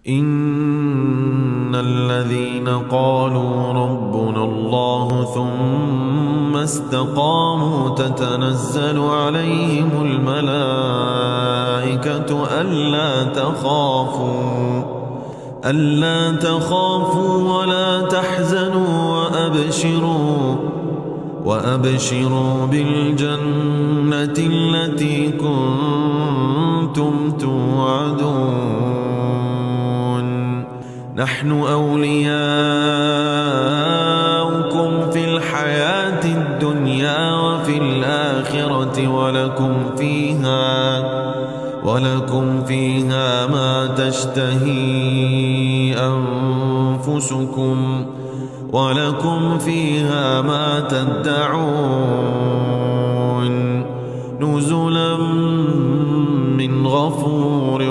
إن الذين قالوا ربنا الله ثم استقاموا تتنزل عليهم الملائكة ألا تخافوا ولا تحزنوا وأبشروا بالجنة التي كنتم توعدون نحن أولياؤكم في الحياة الدنيا وفي الآخرة ولكم فيها ما تشتهي أنفسكم ولكم فيها ما تدعون نزلا من غفور